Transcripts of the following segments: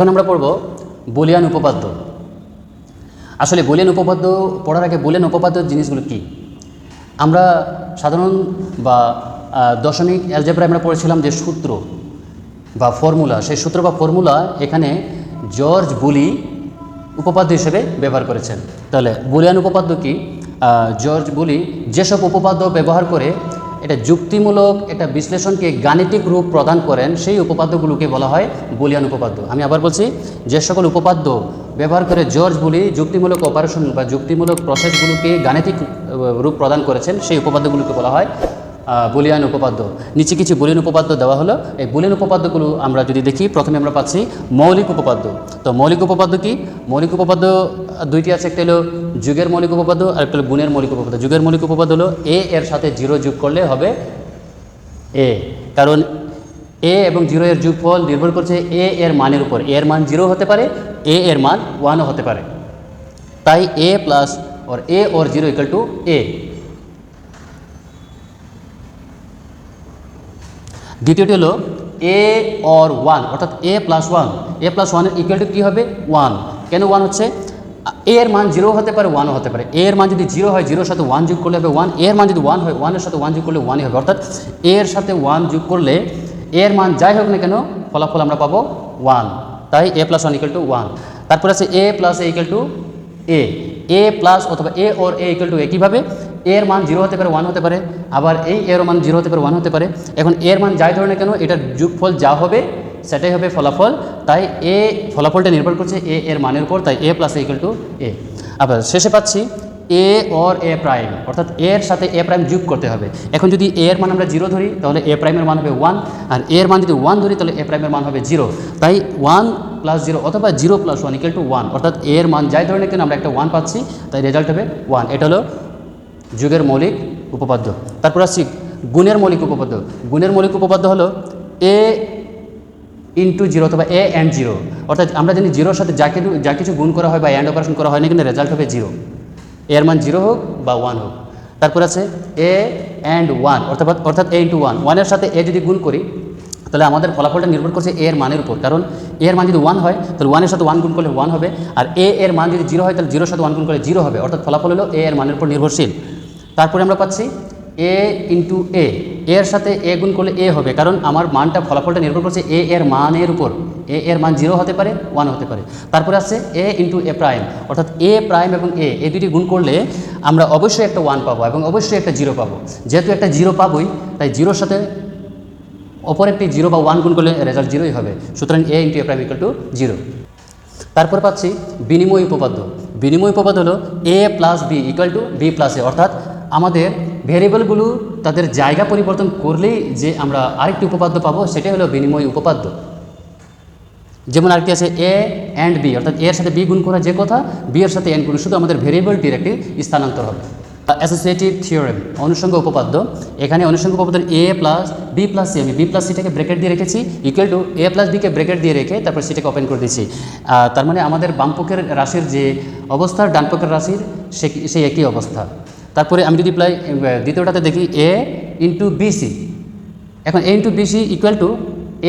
এখন আমরা পড়ব বুলিয়ান উপপাদ্য। আসলে বুলিয়ান উপপাদ্য পড়ার আগে বুলিয়ান উপপাদ্যের জিনিসগুলো কি আমরা সাধারণ বা দশমিক অ্যালজেব্রায় আমরা পড়েছিলাম যে সূত্র বা ফর্মুলা, সেই সূত্র বা ফর্মুলা এখানে জর্জ বুলি উপপাদ্য হিসেবে ব্যবহার করেছেন। তাহলে বুলিয়ান উপপাদ্য কি? জর্জ বুলি যেসব উপপাদ্য ব্যবহার করে এটা যুক্তিমূলক একটা বিশ্লেষণকে গাণিতিক রূপ প্রদান করেন সেই উপপাদ্যগুলোকে বলা হয় বুলিয়ান উপপাদ্য। আমি আবার বলছি, যে সকল উপপাদ্য ব্যবহার করে জর্জ বুলি যুক্তিমূলক অপারেশন বা যুক্তিমূলক প্রসেসগুলোকে গাণিতিক রূপ প্রদান করেছেন সেই উপপাদ্যগুলোকে বলা হয় বুলিয়ান উপপাদ্য। নিচে কিছু বুলিয়ান উপপাদ্য দেওয়া হলো। এই বুলিয়ান উপপাদ্যগুলো আমরা যদি দেখি, প্রথমে আমরা পাচ্ছি মৌলিক উপপাদ্য। তো মৌলিক উপপাদ্য কি? মৌলিক উপপাদ্য দুইটি আছে, একটা হলো যুগের মৌলিক উপপাদ্য আর একটা হলো গুণের মৌলিক উপপাদ্য। যুগের মৌলিক উপপাদ্য হলো এ এর সাথে 0 যোগ করলে হবে এ, কারণ এ এবং 0 এর যোগফল নির্ভর করছে এ এর মানের উপর। এ এর মান 0 হতে পারে, এ এর মান 1ও হতে পারে, তাই এ প্লাস और a और 0 इक्वल टू a। দ্বিতীয়টি হলো a और 1 অর্থাৎ a প্লাস 1 এর ইকুয়াল টু কী হবে? 1। কেন 1 হচ্ছে? a এর মান 0 হতে পারে, 1ও হতে পারে। a এর মান যদি 0 হয়, 0 এর সাথে 1 যোগ করলে হবে 1। a এর মান যদি 1 হয়, 1 এর সাথে 1 যোগ করলে 1ই হবে। অর্থাৎ a এর সাথে 1 যোগ করলে a এর মান যাই হোক না কেন ফলাফল আমরা পাবো 1, তাই a প্লাস 1 ইকুয়াল টু 1। তারপর আছে a plus a equal to a plus অথবা a और a ইকুয়াল টু a। কীভাবে? a এর মান 0 হতে পারে, 1 হতে পারে, আবার এই এর মান 0 হতে পারে, 1 হতে পারে। এখন এর মান যাই ধরে না কেন এটার যোগফল যা হবে সেটাই হবে ফলাফল, তাই এ ফলাফলটা নির্ভর করছে এ এর মানের উপর, তাই a plus a equal to a। আবার শেষে পাচ্ছি a और a প্রাইম, অর্থাৎ এর সাথে a প্রাইম যোগ করতে হবে। এখন যদি a এর মান আমরা 0 ধরি তাহলে a প্রাইমের মান হবে 1, আর a এর মান যদি 1 ধরি তাহলে a প্রাইমের মান হবে 0, তাই 1 প্লাস 0 অথবা 0 প্লাস 1 ইকুয়াল টু 1। অর্থাৎ a এর মান যাই ধরে না কেন আমরা একটা 1 পাচ্ছি, তাই রেজাল্ট হবে 1। এটা হলো যুগের মৌলিক উপপাদ্য। তারপর আসছি গুণের মৌলিক উপপাদ্য। গুণের মৌলিক উপপাদ্য হলো a ইন্টু 0 অথবা a অ্যান্ড 0। অর্থাৎ আমরা জানি 0-র সাথে যা কিছু গুণ করা হয় বা অ্যান্ড অপারেশন করা হয় না কিন্তু রেজাল্ট হবে 0, এর মান 0 হোক বা 1 হোক। তারপর আছে a অ্যান্ড 1 অর্থাৎ a ইন্টু 1 এর সাথে a যদি গুণ করি তাহলে আমাদের ফলাফলটা নির্ভর করছে a এর মানের উপর, কারণ a এর মান যদি 1 হয় তাহলে 1 এর সাথে 1 গুণ করলে 1 হবে, আর a এর মান যদি 0 হয় তাহলে 0-র সাথে 1 গুণ করলে 0 হবে। অর্থাৎ ফলাফল হলো a এর মানের উপর নির্ভরশীল। তারপরে আমরা পাচ্ছি a ইন্টু a, এর সাথে a গুণ করলে a হবে, কারণ আমার মানটা ফলাফলটা নির্ভর করছে a এর মানের উপর। a এর মান 0 হতে পারে, 1 হতে পারে। তারপরে আছে a ইন্টু a প্রাইম, অর্থাৎ a প্রাইম এবং a এই দুটি গুণ করলে আমরা অবশ্যই একটা 1 পাবো এবং অবশ্যই একটা 0 পাবো। যেহেতু একটা 0 পাবোই, তাই 0-র সাথে অপর একটি 0 বা 1 গুণ করলে রেজাল্ট 0ই হবে। সুতরাং a into a prime equal two 0। তারপর পাচ্ছি বিনিময় উপপাদ্য। বিনিময় উপপাদ্য হলো a plus b equal to b plus a, অর্থাৎ আমাদের ভেরিয়েবলগুলো তাদের জায়গা পরিবর্তন করলেই যে আমরা আরেকটি উপপাদ্য পাবো সেটাই হলো বিনিময় উপপাদ্য। যেমন আরেকটি আছে a অ্যান্ড b, অর্থাৎ a এর সাথে b গুণ করা যে কথা, b এর সাথে n গুণ, শুধু আমাদের ভেরিয়েবলটির একটি স্থানান্তর হবে। অ্যাসোসিয়েটিভ থিওরেম, অনুষঙ্গ উপপাদ্য। এখানে অনুষঙ্গ উপপাদ্য a plus b plus c, আমি b প্লাস সিটাকে ব্র্যাকেট দিয়ে রেখেছি ইকুয়াল টু a প্লাস বিকে ব্র্যাকেট দিয়ে রেখে তারপর সিটাকে ওপেন করে দিচ্ছি। তার মানে আমাদের বামপক্ষের রাশির যে অবস্থা ডানপক্ষের রাশির সেই একই অবস্থা। তারপরে আমি যদি দ্বিতীয়টাতে দেখি a ইন্টু বিসি, এখন a into BC equal to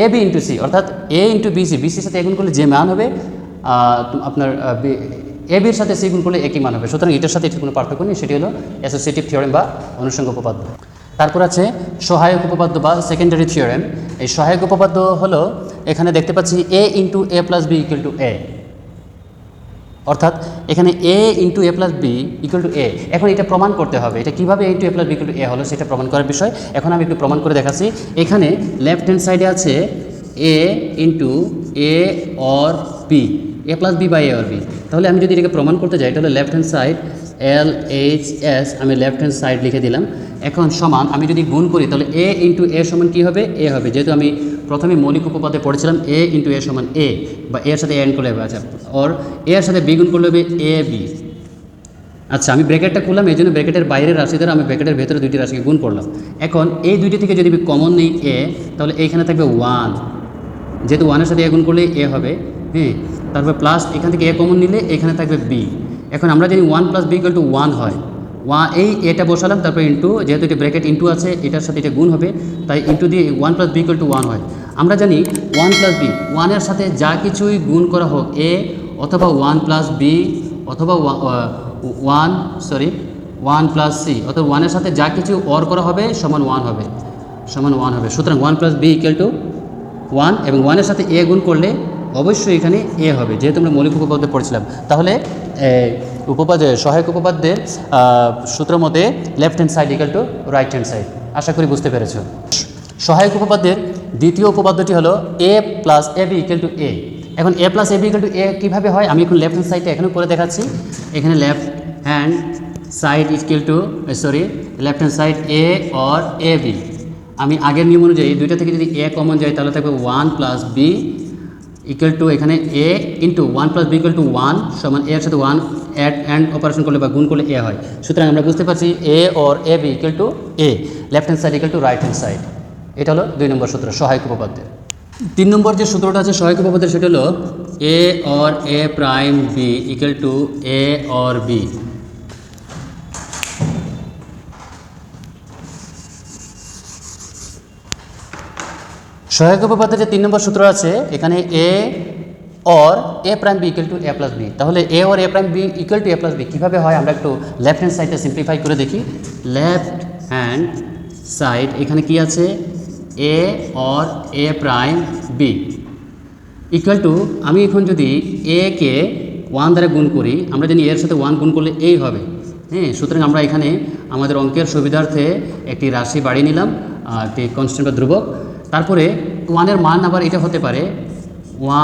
A B into C, অর্থাৎ a ইন্টু বিসি, বিসির সাথে গুণ করলে যে মান হবে আপনার এ বির সাথে সি গুণ করলে একই মান হবে। সুতরাং এটার সাথে এটার কোনো পার্থক্য নেই, সেটি হলো অ্যাসোসিয়েটিভ থিওরেম বা অনুষঙ্গ উপপাদ্য। তারপর আছে সহায়ক উপপাদ্য বা সেকেন্ডারি থিওরেম। এই সহায়ক উপপাদ্য হলো এখানে দেখতে পাচ্ছি a into a plus B equal to a, অর্থাৎ এখানে a into a plus B equal to a। এখন এটা প্রমাণ করতে হবে, এটা কীভাবে a into a plus B equal to a হলো সেটা প্রমাণ করার বিষয়। এখন আমি একটু প্রমাণ করে দেখাচ্ছি। এখানে লেফট হ্যান্ড সাইডে আছে a into a or B, a plus B by a or B. তাহলে আমি যদি এটাকে প্রমাণ করতে যাই, এটা হলো লেফট হ্যান্ড সাইড LHS, আমি লেফট হ্যান্ড সাইড লিখে দিলাম। এখন সমান আমি যদি গুণ করি তাহলে a ইন্টু a সমান কী হবে? a হবে, যেহেতু আমি প্রথমে মৌলিক উপপাদ্যে পড়েছিলাম a ইন্টু a সমান a, বা এর সাথে a করলে হবে, আচ্ছা, ওর এর সাথে বি গুণ করলে হবে a b। আচ্ছা, আমি ব্র্যাকেটটা খুললাম, এই জন্য ব্র্যাকেটের বাইরের রাশি দ্বারা আমি ব্র্যাকেটের ভেতরে দুইটি রাশিকে গুণ করলাম। এখন এই দুইটি থেকে যদি আমি কমন নিই a, তাহলে এইখানে থাকবে 1, যেহেতু 1-এর সাথে a গুণ করলে a হবে, হ্যাঁ। তারপর প্লাস এখান থেকে a কমন নিলে এখানে থাকবে b। এখন আমরা জানি 1 প্লাস বি ইকুয়াল টু 1 হয়, এই এটা বসালাম, তারপর ইন্টু, যেহেতু এটা ব্র্যাকেট ইন্টু আছে, এটার সাথে এটা গুণ হবে, তাই ইন্টু দিয়ে 1 + b = 1 হয়। আমরা জানি 1 + b, 1-এর সাথে যা কিছুই গুণ করা হোক, a অথবা 1 + b অথবা 1 + c, অথবা 1-এর সাথে যা কিছু অর করা হবে সমান 1 হবে, সুতরাং 1 + b = 1, এবং 1-এর সাথে a গুণ করলে অবশ্যই এখানে a হবে, যেহেতু আমরা মৌলিক উপপাদ্য পড়েছিলাম। তাহলে সহায়ক উপপাদ্যের সূত্র মতে left hand side = right hand side. আশা করি বুঝতে পেরেছ। সহায়ক উপপাদ্যের দ্বিতীয় উপপাদ্যটি হলো a + ab = a। এখন a + ab = a কীভাবে হয়, আমি এখন লেফট হ্যান্ড সাইডটা এখানে করে দেখাচ্ছি। এখানে left hand side a or ab। আমি আগের নিয়ম অনুযায়ী দুইটা থেকে যদি a কমন যায় তাহলে থাকবে 1 + b = এখানে a × 1 + b = 1 সমান a এর সাথে 1 অ্যান্ড অপারেশন করলে বা গুণ করলে a হয়। সুতরাং আমরা বুঝতে পারছি a or ab = a, left hand side = right hand side. এটা হলো 2 নম্বর সূত্র সহায়ক উপপাদ্যের। 3 নম্বর যে সূত্রটা আছে সহায়ক উপপাদ্যের, সেটা হলো a or a' b = a or b। সহায়ক উপপাদ্যের যে 3 নম্বর সূত্র আছে, এখানে a or a' b = a + b। তাহলে a or a' b = a + b কীভাবে হয় আমরা একটু লেফট হ্যান্ড সাইডটা সিম্পলিফাই করে দেখি। লেফট হ্যান্ড সাইড এখানে কি আছে, a or a' b = আমি এখন যদি a কে 1 দ্বারা গুণ করি, আমরা জানি এর সাথে 1 গুণ করলে a হবে। হ্যাঁ, সুতরাং আমরা এখানে আমাদের অঙ্কের সুবিধার্থে একটি রাশি বাড়িয়ে নিলাম, একটি কনস্ট্যান্ট বা ধ্রুবক। তারপরে 1-এর মান আবার এটা হতে পারে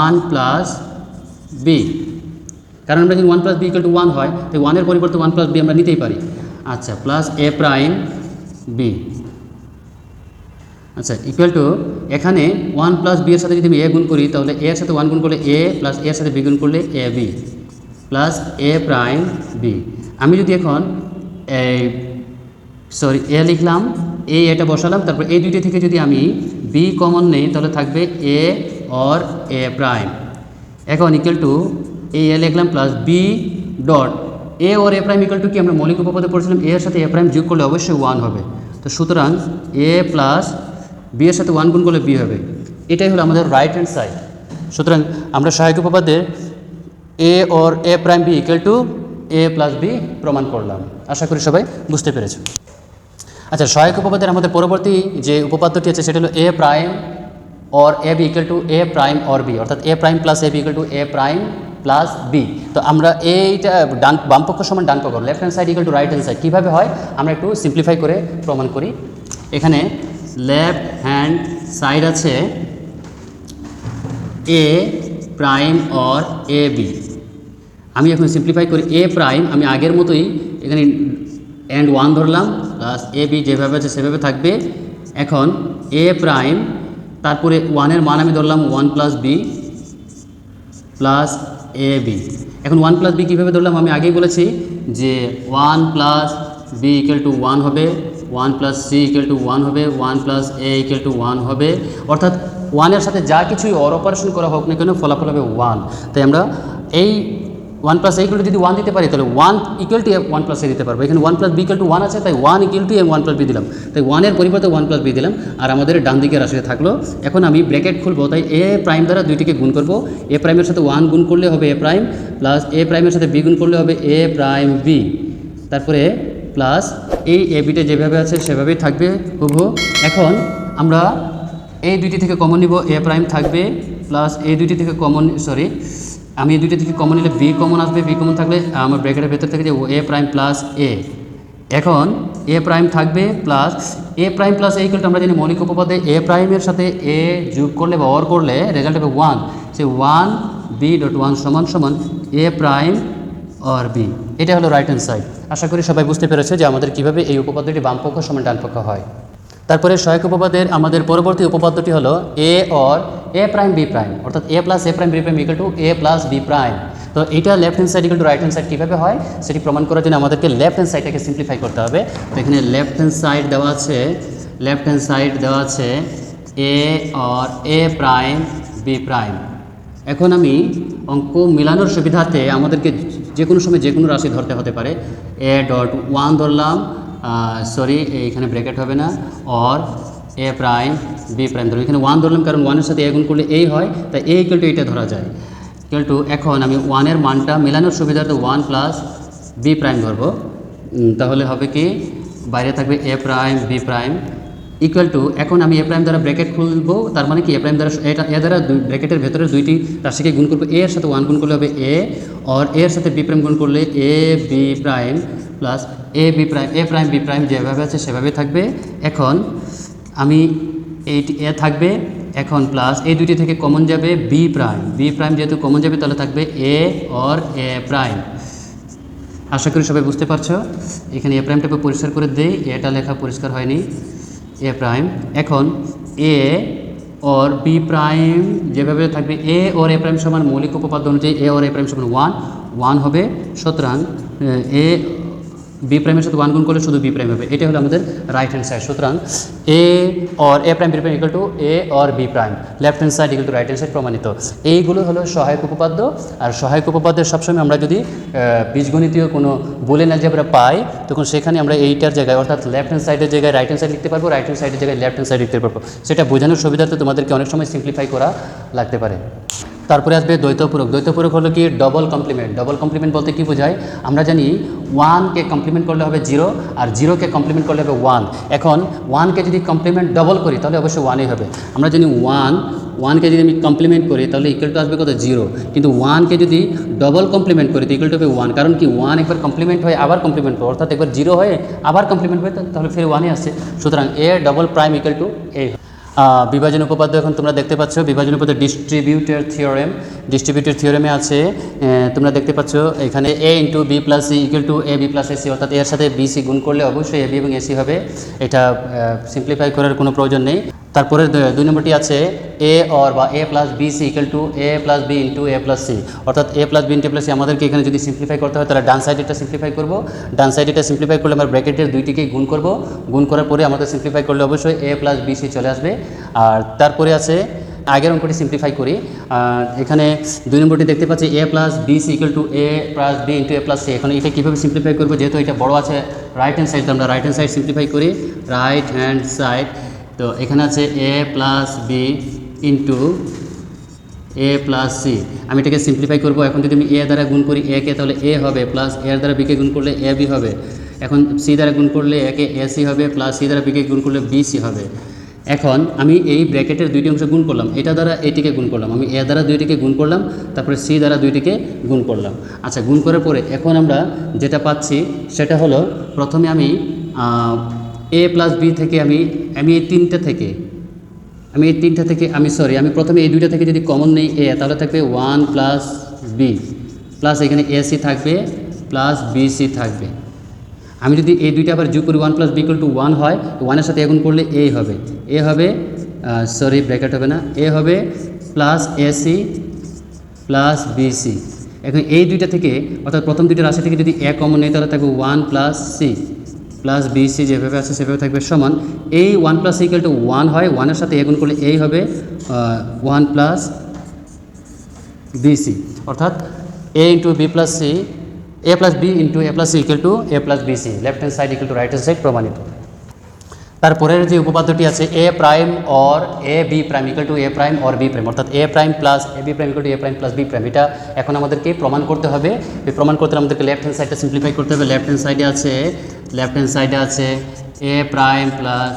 1 + b, কারণ আমরা যদি 1 + b = 1 হয়, তাই 1-এর পরিবর্তে 1 + b আমরা নিতেই পারি। আচ্ছা, প্লাস a'(b), আচ্ছা এখানে 1 + b এর সাথে যদি আমি a গুণ করি, তাহলে a এর সাথে 1 গুণ করলে a, প্লাস a এর সাথে b গুণ করলে ab, প্লাস a'(b). আমি যদি এখন a লিখলাম, এটা বসালাম, তারপর এই দুইটি থেকে যদি আমি b কমন নেই তাহলে থাকবে a or a'। এখন a লিখলাম plus b dot a or a' কি আমরা মৌলিক উপপাদ্য পড়েছিলাম, a এর সাথে a' যোগ করলে অবশ্যই 1 হবে। তো সুতরাং a প্লাস b এর সাথে 1 গুণ করলে b হবে। এটাই হলো আমাদের রাইট হ্যান্ড সাইড। সুতরাং আমরা সহায়ক উপপাদ্যে a or a'(b = a + b প্রমাণ করলাম। আশা করি সবাই বুঝতে পেরেছো। আচ্ছা, সহায়ক উপপাদ্যের আমাদের পরবর্তী যে উপপাদ্যটি আছে সেটা হলো a' or ab = a' or b, অর্থাৎ a' + ab = a' + b। তো আমরা এইটা বাম পক্ষ সমান ডান পক্ষ, left hand side = right hand side কীভাবে হয় আমরা একটু সিম্পলিফাই করে প্রমাণ করি। এখানে লেফট হ্যান্ড সাইড আছে a' or ab। আমি এখন সিম্পলিফাই করি a', আমি আগের মতোই এখানে and 1 ধরলাম, প্লাস ab যেভাবে আছে সেভাবে থাকবে। এখন a', তারপরে 1-এর মান আমি ধরলাম 1 + b প্লাস ab। এখন 1 + b কীভাবে ধরলাম আমি আগেই বলেছি যে 1 + b = 1 হবে, 1 + c = 1 হবে, 1 + a = 1 হবে, অর্থাৎ 1-এর সাথে যা কিছুই অর অপারেশন করা হোক না কেন ফলাফল হবে 1। তাই আমরা এই 1 + a যদি 1 দিতে পারি তাহলে 1 = 1 + a দিতে পারবো। এখানে 1 + b = 1 আছে, তাই 1 = 1 + b দিলাম, তাই 1-এর পরিবর্তে 1 + b দিলাম, আর আমাদের ডান দিকে রাশিতে থাকলো। এখন আমি ব্র্যাকেট খুলবো, তাই a' দ্বারা দুইটিকে গুণ করবো। a' এর সাথে 1 গুণ করলে হবে a', প্লাস a' এর সাথে b গুণ করলে হবে a'(b), তারপরে প্লাস এই abটা যেভাবে আছে সেভাবেই থাকবে হুবহু। এখন আমরা এই দুইটি থেকে কমন নিব, a' থাকবে, প্লাস এই দুইটি থেকে আমি এই দুইটা থেকে কমন নিলে b কমন আসবে, b কমন থাকলে আমার ব্র্যাকেটের ভেতর থেকে যে a' প্লাস a। এখন a' থাকবে, প্লাস a' প্লাস a = আমরা জানি মৌলিক উপপাদ্যে a'-এর সাথে a যোগ করলে বা অর করলে রেজাল্ট হবে 1। সেই 1 b.1 সমান a' or b। এটা হলো রাইট হ্যান্ড সাইড। আশা করি সবাই বুঝতে পেরেছে যে আমাদের কীভাবে এই উপপাদ্যটি বাম পক্ষ সমান ডান পক্ষ হয়। তারপরে সহায়ক উপপাদ্যের আমাদের পরবর্তী উপপাদ্যটি হলো a or a'(b'), অর্থাৎ a + a'(b') = a + b'। তো এটা left hand side = right hand side কীভাবে হয় সেটি প্রমাণ করার জন্য আমাদেরকে লেফট হ্যান্ড সাইডটাকে সিম্পলিফাই করতে হবে। তো এখানে লেফট হ্যান্ড সাইড দেওয়া আছে a or a'(b'). এখন আমি অঙ্ক মিলানোর সুবিধার্থে আমাদেরকে যে কোনো সময় যে কোনো রাশি ধরতে হতে পারে। এ ডট ওয়ান ধরলাম, সরি এইখানে ব্র্যাকেট হবে না, or A prime B prime ধরলাম। এখানে ওয়ান ধরলাম কারণ ওয়ানের সাথে এ গুণ করলে এই হয়, তাই এ ইকুয়াল টু এইটা ধরা যায়। ইকুয়াল টু এখন আমি ওয়ানের মানটা মেলানোর সুবিধার্থে ওয়ান প্লাস বি প্রাইম ধরবো। তাহলে হবে কি, বাইরে থাকবে A prime B prime equal to, এখন আমি এ প্রাইম দ্বারা ব্র্যাকেট খুলবো, তার মানে কি এ প্রাইম দ্বারা এটা এ দ্বারা ব্র্যাকেটের ভেতরে দুইটি রাশিকে গুণ করবো। এ এর সাথে ওয়ান গুণ করলে হবে এ, আর এর সাথে বি প্রাইম গুণ করলে এ B prime plus A B prime, A prime B prime যেভাবে আছে সেভাবে থাকবে। এখন আমি এইটি এ থাকবে, এখন প্লাস এই দুইটি থেকে কমন যাবে বি প্রাইম, বি প্রাইম যেহেতু কমন যাবে তাহলে থাকবে এ অর এ প্রাইম। আশা করি সবাই বুঝতে পারছো। এখানে এ প্রাইমটাকে পরিষ্কার করে দেই, এটা লেখা পরিষ্কার হয়নি, এ প্রাইম। এখন এ और বি প্রাইম যেভাবে থাকবে, এ और এ প্রাইম সমান মৌলিক উপপাদ্য অনুযায়ী এ और এ প্রাইম সমান ওয়ান, ওয়ান হবে। সুতরাং এ বি প্রাইমের সাথে ওয়ান গুণ করলে শুধু বি প্রাইম হবে। এটা হলো আমাদের রাইট হ্যান্ড সাইড। সুতরাং A or A prime B prime equal to A or B prime, left hand side equal to right hand side প্রমাণিত। এইগুলো হলো সহায়ক উপপাদ্য। আর সহায়ক উপপাদ্যের সবসময় আমরা যদি বীজগণিতীয় কোনো বুলিয়ান অ্যালজেব্রা পাই, তখন সেখানে আমরা এইটার জায়গায় অর্থাৎ লেফট হ্যান্ড সাইডের জায়গায় রাইট হ্যান্ড সাইড লিখতে পারবো, রাইট হ্যান্ড সাইডের জায়গায় লেফট হ্যান্ড সাইড লিখতে পারবো। সেটা বোঝানোর সুবিধার্থে তোমাদেরকে অনেক সময় সিম্পলিফাই করা লাগতে পারে। তারপরে আসবে দ্বৈতপূরক। দ্বৈতপূরক হলো কি, ডবল কমপ্লিমেন্ট। ডবল কমপ্লিমেন্ট বলতে কি বোঝায়, আমরা জানি ওয়ানকে কমপ্লিমেন্ট করলে হবে জিরো, আর জিরোকে কমপ্লিমেন্ট করলে হবে ওয়ান। এখন ওয়ানকে যদি কমপ্লিমেন্ট ডবল করি তাহলে অবশ্যই ওয়ানই হবে। আমরা জানি ওয়ানকে যদি আমি কমপ্লিমেন্ট করি তাহলে ইকুয়াল টু আসবে কত, জিরো। কিন্তু ওয়ানকে যদি ডবল কমপ্লিমেন্ট করি তো ইকুয়াল টু হবে ওয়ান। কারণ কি, ওয়ান একবার কমপ্লিমেন্ট হয় আবার কমপ্লিমেন্ট হয়, অর্থাৎ একবার জিরো হয়ে আবার কমপ্লিমেন্ট হয়, তাহলে ফের ওয়ানই আসছে। সুতরাং A double prime equal to A. বিভাজন উপপাদ্য এখন তোমরা দেখতে পাচ্ছ, বিভাজন উপপাদ্য ডিস্ট্রিবিউটেড থিওরেম। ডিস্ট্রিবিউটেড থিওরেমে আছে, তোমরা দেখতে পাচ্ছ এখানে A into B plus C equal to A B plus A C, অর্থাৎ এর সাথে বি সি গুণ করলে অবশ্যই এ বি এবং এ সি হবে। এটা সিম্পলিফাই করার কোনো প্রয়োজন নেই। তারপরে দুই নম্বরটি আছে এ অর বা A plus B C equal to A plus B into A plus C, অর্থাৎ A plus B into plus C. আমাদেরকে এখানে যদি সিম্পলিফাই করতে হয় তাহলে ডান সাইডেটা সিম্পলিফাই করবো। ডান সাইডেটা সিম্পলিফাই করলে আমরা ব্র্যাকেটের দুইটিকে গুণ করব, গুণ করার পরে আমাদের সিম্পলিফাই করলে অবশ্যই এ প্লাস বি সি চলে আসবে। আর তারপরে আছে আগের অঙ্কটি সিম্পলিফাই করি। এখানে দুই নম্বরটি দেখতে পাচ্ছি A plus B C equal to A plus B into A plus C. এখন এটা কীভাবে সিম্পলিফাই করবো, যেহেতু এটা বড় আছে রাইট হ্যান্ড সাইড, তো আমরা রাইট হ্যান্ড সাইড সিম্পলিফাই করি। রাইট হ্যান্ড সাইড, তো এখানে আছে A plus B into A plus C. আমি এটাকে সিম্পলিফাই করবো। এখন যদি আমি এ দ্বারা গুণ করি এ কে, তাহলে এ হবে, প্লাস এর দ্বারা বিকে গুণ করলে এ বি হবে। এখন সি দ্বারা গুণ করলে একে এ সি হবে, প্লাস সি দ্বারা বিকে গুণ করলে বি সি হবে। এখন আমি এই ব্র্যাকেটের দুইটি অংশ গুণ করলাম, এটা দ্বারা এটিকে গুণ করলাম, আমি এ দ্বারা দুইটিকে গুণ করলাম, তারপরে সি দ্বারা দুইটিকে গুণ করলাম। আচ্ছা, গুণ করার পরে এখন আমরা যেটা পাচ্ছি সেটা হলো, প্রথমে আমি এ প্লাস বি থেকে আমি এই তিনটা থেকে আমি প্রথমে এই দুইটা থেকে যদি কমন নেই এ, তাহলে থাকবে ওয়ান প্লাস বি প্লাস এখানে এ সি থাকবে প্লাস বি সি থাকবে। আমি যদি এই দুইটা আবার যোগ করি, one plus B equal to one হয়, ওয়ানের সাথে গুণ করলে এ হবে, ব্র্যাকেট হবে না, এ হবে plus A C plus B C. এখন এই দুইটা থেকে অর্থাৎ প্রথম দুইটা রাশি থেকে যদি এ কমন নেই তাহলে থাকবে one plus C plus B C, যেভাবে আছে সেভাবে থাকবে, সমান এই one plus C equal to one হয়, ওয়ানের সাথে গুণ করলে এই হবে ওয়ান প্লাস বি সি, অর্থাৎ A into B plus C, A plus B into A plus C equal to A plus B C, left hand side equal to right hand side প্রমাণিত। তারপরের যে উপপাদ্যটি আছে A prime or A B prime equal to A prime or B prime, অর্থাৎ A prime plus A B prime equal to A prime plus B prime. এটা এখন আমাদেরকে প্রমাণ করতে হবে। এই প্রমাণ করতে আমাদেরকে লেফট হ্যান্ড সাইডটা সিম্পলিফাই করতে হবে। লেফট হ্যান্ড সাইডে আছে A prime plus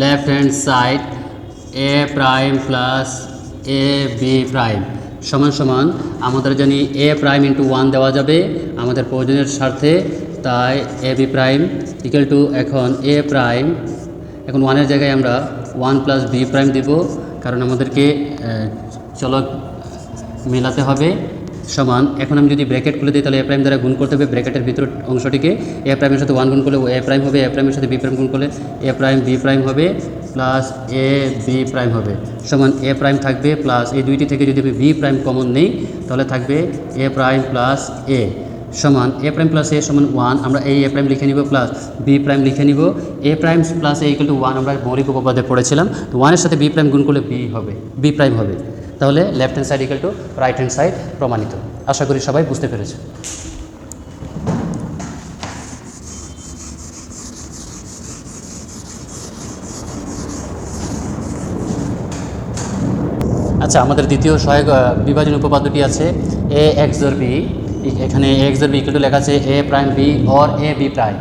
left hand side A prime plus A B prime সমান সমান, আমাদের জানি এ প্রাইম ইন্টু ওয়ান দেওয়া যাবে আমাদের প্রয়োজনের স্বার্থে, তাই এ বি প্রাইম ইকুয়াল টু এখন এ প্রাইম, এখন ওয়ানের জায়গায় আমরা ওয়ান প্লাস বি প্রাইম দিব, কারণ আমাদেরকে চলক মেলাতে হবে, সমান। এখন আমি যদি ব্র্যাকেট খুলে দিই তাহলে এ প্রাইম দ্বারা গুণ করতে হবে ব্র্যাকেটের ভিতর অংশটিকে, এ প্রাইমের সাথে ওয়ান গুণ করলে এ প্রাইম হবে, এ প্রাইমের সাথে বি প্রাইম গুণ করলে এ প্রাইম বি প্রাইম হবে, প্লাস এ বি প্রাইম হবে, সমান এ প্রাইম থাকবে প্লাস এই দুইটি থেকে যদি আমি বি প্রাইম কমন নেই তাহলে থাকবে এ প্রাইম প্লাস এ, সমান এ প্রাইম প্লাস এ সমান ওয়ান। আমরা এই এ প্রাইম লিখে নিব প্লাস বি প্রাইম লিখে নিব, A prime plus A equal to one আমরা মৌলিক উপপাদ্যে পড়েছিলাম, তো ওয়ানের সাথে বি প্রাইম গুণ করলে বি প্রাইম হবে, তাহলে left hand side equal to right hand side প্রমাণিত। আশা করি সবাই বুঝতে পেরেছে। আচ্ছা, আমাদের দ্বিতীয় সহায়ক বিভাজন উপপাদ্যটি আছে এ এক্সর বি। এখানে A XOR B equal to লেখা আছে A prime B or A B prime.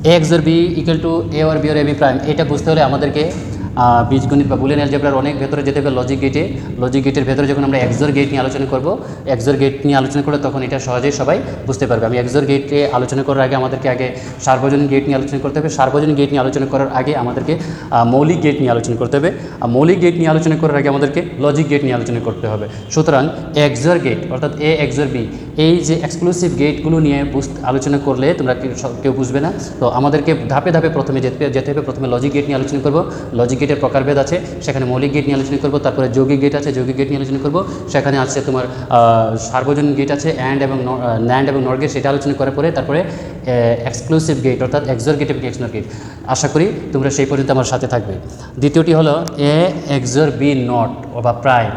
A XOR B equal to A or B or A B prime, এটা বুঝতে হলে আমাদেরকে বীজগণিত বা বুলিয়ান অ্যালজেব্রার অনেক ভেতরে যেতে হবে। লজিক গেটের ভেতরে যখন আমরা এক্সর গেট নিয়ে আলোচনা করব, এক্সর গেট নিয়ে আলোচনা করলে তখন এটা সহজেই সবাই বুঝতে পারবে। আমি এক্সর গেটে আলোচনা করার আগে আমাদেরকে আগে সার্বজনীন গেট নিয়ে আলোচনা করতে হবে। সার্বজনীন গেট নিয়ে আলোচনা করার আগে আমাদেরকে মৌলিক গেট নিয়ে আলোচনা করতে হবে। আর মৌলিক গেট নিয়ে আলোচনা করার আগে আমাদেরকে লজিক গেট নিয়ে আলোচনা করতে হবে। সুতরাং এক্সর গেট অর্থাৎ এ এক্সর বি, এই যে এক্সক্লুসিভ গেটগুলো নিয়ে আলোচনা করলে তোমরা কেউ বুঝবে না। তো আমাদেরকে ধাপে ধাপে প্রথমে যেতে হবে। প্রথমে লজিক গেট নিয়ে আলোচনা করব। লজিক গেটের প্রকারভেদ আছে, সেখানে মৌলিক গেট নিয়ে আলোচনা করব। তারপরে যৌগিক গেট আছে, যৌগিক গেট নিয়ে আলোচনা করব। সেখানে আছে তোমার সার্বজনীন গেট আছে, ন্যান্ড এবং নর গেট, সেটা আলোচনা করার পরে তারপরে এক্সক্লুসিভ গেট অর্থাৎ এক্সর গেট এবং এক্সনর গেট। আশা করি তোমরা সেই পর্যন্ত আমার সাথে থাকবে। দ্বিতীয়টি হলো এ এক্সর বি নট বা প্রাইম,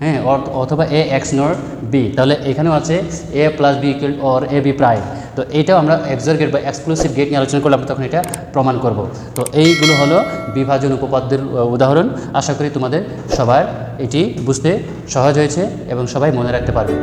হ্যাঁ, অথবা এ এক্স নর বি। তাহলে এখানেও আছে A plus B equal or A B prime. তো এইটাও আমরা এক্সর গেট বা এক্সক্লুসিভ গেট নিয়ে আলোচনা করলে আমরা তখন এটা প্রমাণ করব। তো এইগুলো হলো বিভাজন উপপাদ্যের উদাহরণ। আশা করি তোমাদের সবার এটি বুঝতে সহজ হয়েছে এবং সবাই মনে রাখতে পারবে।